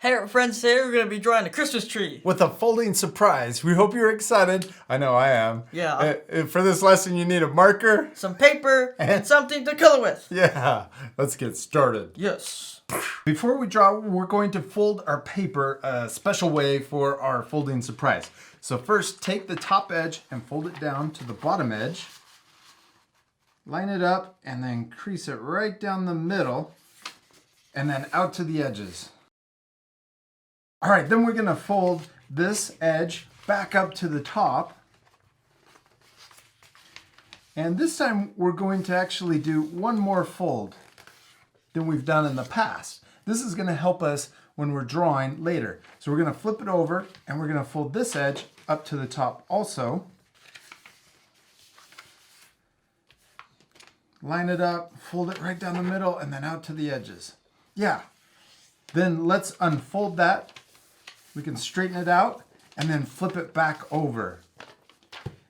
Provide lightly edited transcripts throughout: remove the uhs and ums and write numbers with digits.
Hey friends, today we're going to be drawing a Christmas tree. With a folding surprise. We hope you're excited. I know I am. Yeah. For this lesson, you need a marker. Some paper and something to color with. Yeah, let's get started. Yes. Before we draw, we're going to fold our paper a special way for our folding surprise. So first, take the top edge and fold it down to the bottom edge. Line it up and then crease it right down the middle and then out to the edges. All right, then we're gonna fold this edge back up to the top. And this time we're going to actually do one more fold than we've done in the past. This is gonna help us when we're drawing later. So we're gonna flip it over and we're gonna fold this edge up to the top also. Line it up, fold it right down the middle and then out to the edges. Yeah, then let's unfold that. We can straighten it out and then flip it back over.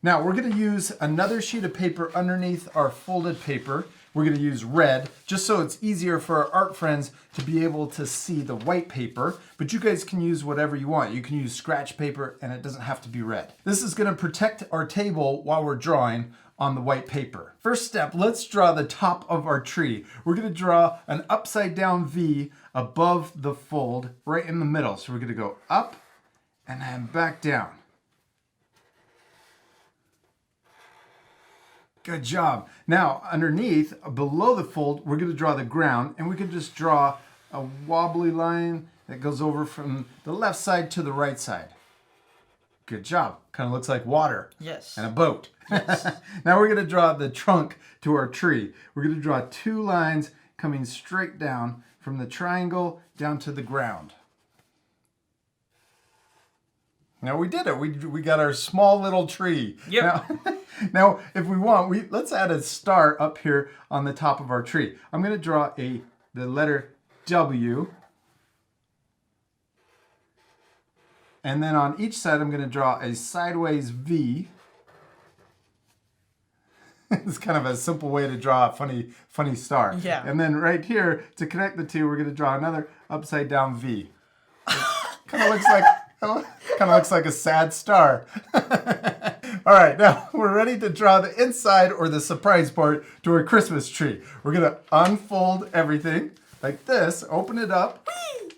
Now we're gonna use another sheet of paper underneath our folded paper. We're gonna use red, just so it's easier for our art friends to be able to see the white paper, but you guys can use whatever you want. You can use scratch paper and it doesn't have to be red. This is gonna protect our table while we're drawing on the white paper. First step, let's draw the top of our tree. We're gonna draw an upside down V above the fold right in the middle. So we're gonna go up and then back down. Good job. Now underneath, below the fold, we're gonna draw the ground and we can just draw a wobbly line that goes over from the left side to the right side. Good job. Kind of looks like water. Yes. And a boat. Yes. Now we're going to draw the trunk to our tree. We're going to draw two lines coming straight down from the triangle down to the ground. Now we did it. We got our small little tree. Yep. Now if we want, let's add a star up here on the top of our tree. I'm going to draw the letter W. And then on each side, I'm going to draw a sideways V. It's kind of a simple way to draw a funny star. Yeah. And then right here, to connect the two, we're going to draw another upside down V. Kind of looks like a sad star. All right, now we're ready to draw the inside or the surprise part to our Christmas tree. We're going to unfold everything like this, open it up.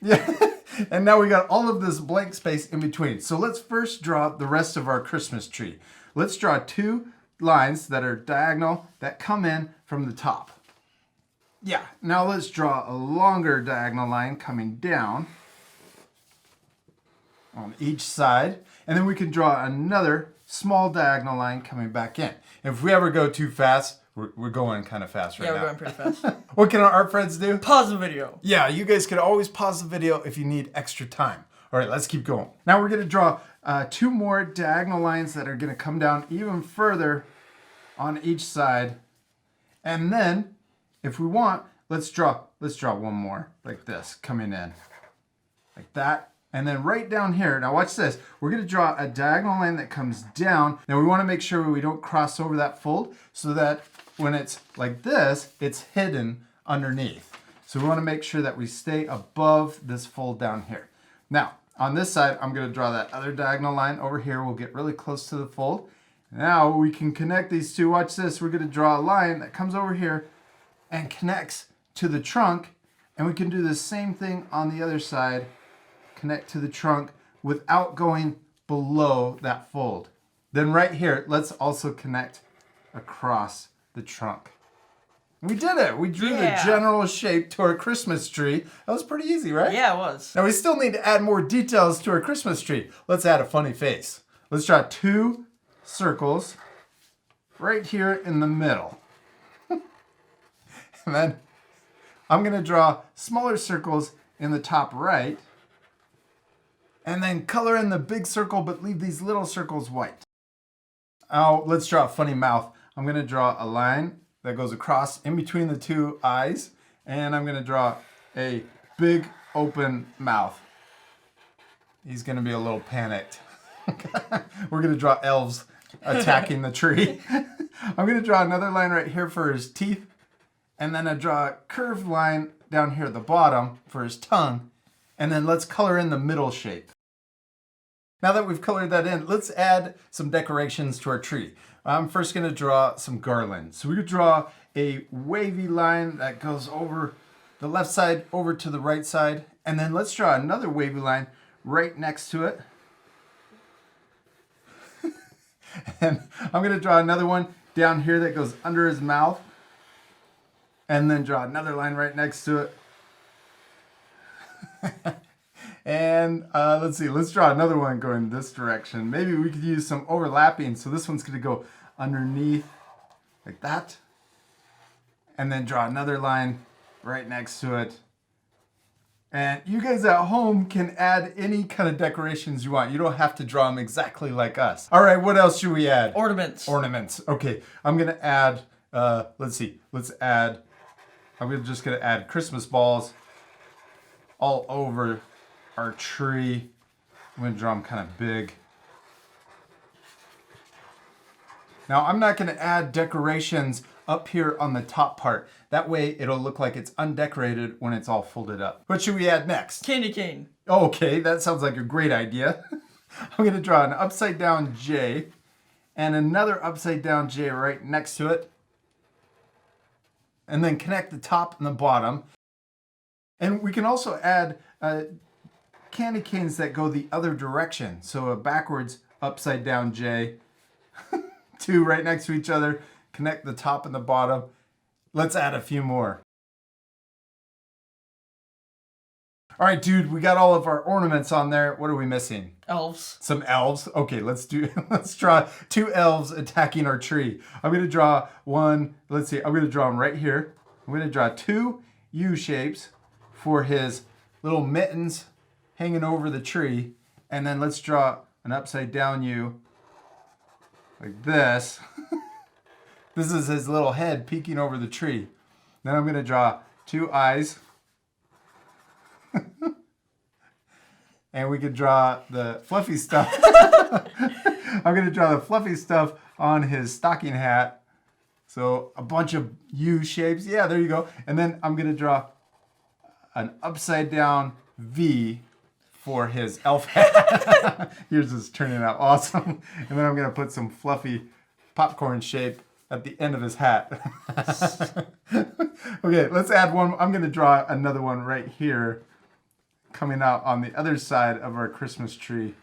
Yeah. And now we got all of this blank space in between. So let's first draw the rest of our Christmas tree. Let's draw two lines that are diagonal that come in from the top. Yeah, now let's draw a longer diagonal line coming down on each side. And then we can draw another small diagonal line coming back in. If we ever go too fast, we're going kind of fast right now. Yeah, we're going pretty fast. What can our art friends do? Pause the video. Yeah, you guys can always pause the video if you need extra time. All right, let's keep going. Now we're gonna draw two more diagonal lines that are gonna come down even further on each side. And then, if we want, let's draw one more like this, coming in. Like that. And then right down here, now watch this. We're gonna draw a diagonal line that comes down. Now we wanna make sure we don't cross over that fold so that when it's like this, it's hidden underneath. So we wanna make sure that we stay above this fold down here. Now, on this side, I'm gonna draw that other diagonal line over here. We'll get really close to the fold. Now we can connect these two. Watch this, we're gonna draw a line that comes over here and connects to the trunk. And we can do the same thing on the other side. Connect to the trunk without going below that fold. Then right here, let's also connect across the trunk. We did it. We drew the general shape to our Christmas tree. That was pretty easy, right? Yeah, it was. Now we still need to add more details to our Christmas tree. Let's add a funny face. Let's draw two circles right here in the middle. And then I'm going to draw smaller circles in the top right. And then color in the big circle, but leave these little circles white. Oh, let's draw a funny mouth. I'm gonna draw a line that goes across in between the two eyes. And I'm gonna draw a big open mouth. He's gonna be a little panicked. We're gonna draw elves attacking the tree. I'm gonna draw another line right here for his teeth. And then I draw a curved line down here at the bottom for his tongue. And then let's color in the middle shape. Now that we've colored that in, let's add some decorations to our tree. I'm first going to draw some garland. So we could draw a wavy line that goes over the left side over to the right side. And then let's draw another wavy line right next to it. And I'm going to draw another one down here that goes under his mouth. And then draw another line right next to it. And let's see, let's draw another one going this direction. Maybe we could use some overlapping. So this one's going to go underneath like that. And then draw another line right next to it. And you guys at home can add any kind of decorations you want. You don't have to draw them exactly like us. All right, what else should we add? Ornaments. Ornaments. Okay, I'm gonna add, let's see, I'm just gonna add Christmas balls all over our tree. I'm gonna draw them kind of big. Now I'm not gonna add decorations up here on the top part. That way it'll look like it's undecorated when it's all folded up. What should we add next? Candy cane. Okay, that sounds like a great idea. I'm gonna draw an upside down J and another upside down J right next to it. And then connect the top and the bottom. And we can also add candy canes that go the other direction. So a backwards upside down J, two right next to each other, connect the top and the bottom. Let's add a few more. All right, dude, we got all of our ornaments on there. What are we missing? Elves. Some elves. Okay, let's draw two elves attacking our tree. I'm gonna draw one, let's see, I'm gonna draw them right here. I'm gonna draw two U shapes for his little mittens hanging over the tree. And then let's draw an upside down U like this. This is his little head peeking over the tree. Then I'm gonna draw two eyes. And we could draw the fluffy stuff. I'm gonna draw the fluffy stuff on his stocking hat. So a bunch of U shapes. Yeah, there you go. And then I'm gonna draw an upside down V for his elf hat. Yours is turning out awesome. And then I'm gonna put some fluffy popcorn shape at the end of his hat. Okay, let's add one. I'm gonna draw another one right here, coming out on the other side of our Christmas tree.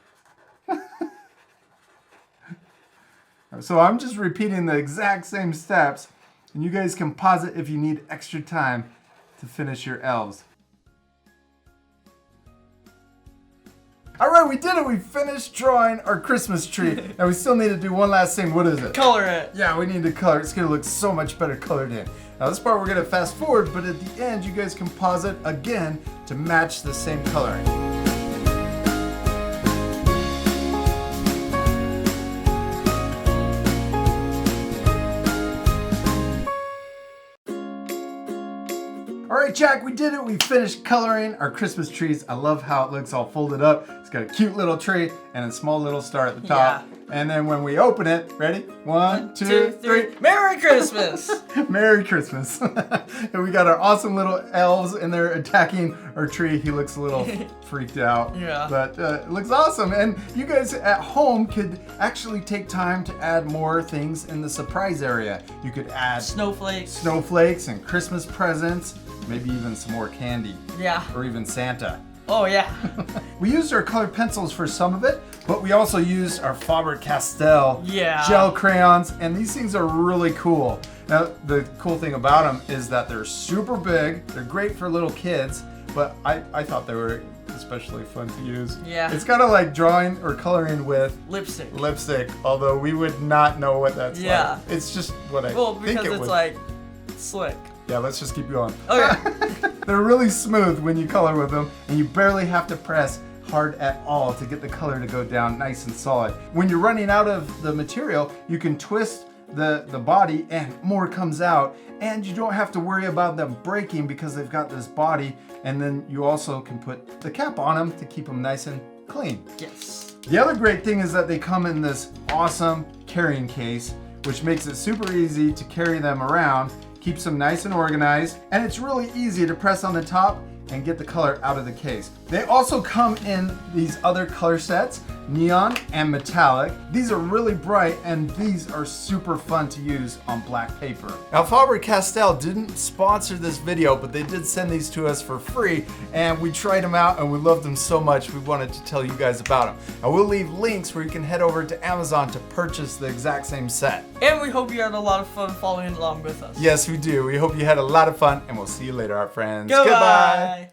So I'm just repeating the exact same steps, and you guys can pause it if you need extra time to finish your elves. All right, we did it. We finished drawing our Christmas tree. Now we still need to do one last thing. What is it? Color it. Yeah, we need to color. It's gonna look so much better colored in. Now this part we're gonna fast forward, but at the end you guys can pause it again to match the same coloring. All right, Jack, we did it. We finished coloring our Christmas trees. I love how it looks all folded up. It's got a cute little tree and a small little star at the top. Yeah. And then when we open it, ready? One, two, three. Merry Christmas! Merry Christmas. And we got our awesome little elves in there attacking our tree. He looks a little freaked out. Yeah. But it looks awesome. And you guys at home could actually take time to add more things in the surprise area. You could add snowflakes and Christmas presents, maybe even some more candy. Yeah. Or even Santa. Oh, yeah. We used our colored pencils for some of it, but we also used our Faber-Castell gel crayons, and these things are really cool. Now, the cool thing about them is that they're super big. They're great for little kids, but I thought they were especially fun to use. Yeah. It's kind of like drawing or coloring with lipstick, although we would not know what that's yeah. like. It's just what I think it Well, because it's would. like slick. Yeah, let's just keep going. Okay. They're really smooth when you color with them, and you barely have to press hard at all to get the color to go down nice and solid. When you're running out of the material, you can twist the body and more comes out, and you don't have to worry about them breaking because they've got this body, and then you also can put the cap on them to keep them nice and clean. Yes. The other great thing is that they come in this awesome carrying case, which makes it super easy to carry them around, keeps them nice and organized, and it's really easy to press on the top and get the color out of the case. They also come in these other color sets, neon and metallic. These are really bright and these are super fun to use on black paper. Now Faber-Castell didn't sponsor this video, but they did send these to us for free and we tried them out and we loved them so much we wanted to tell you guys about them. And we'll leave links where you can head over to Amazon to purchase the exact same set. And we hope you had a lot of fun following along with us. Yes, we do. We hope you had a lot of fun and we'll see you later, our friends. Goodbye.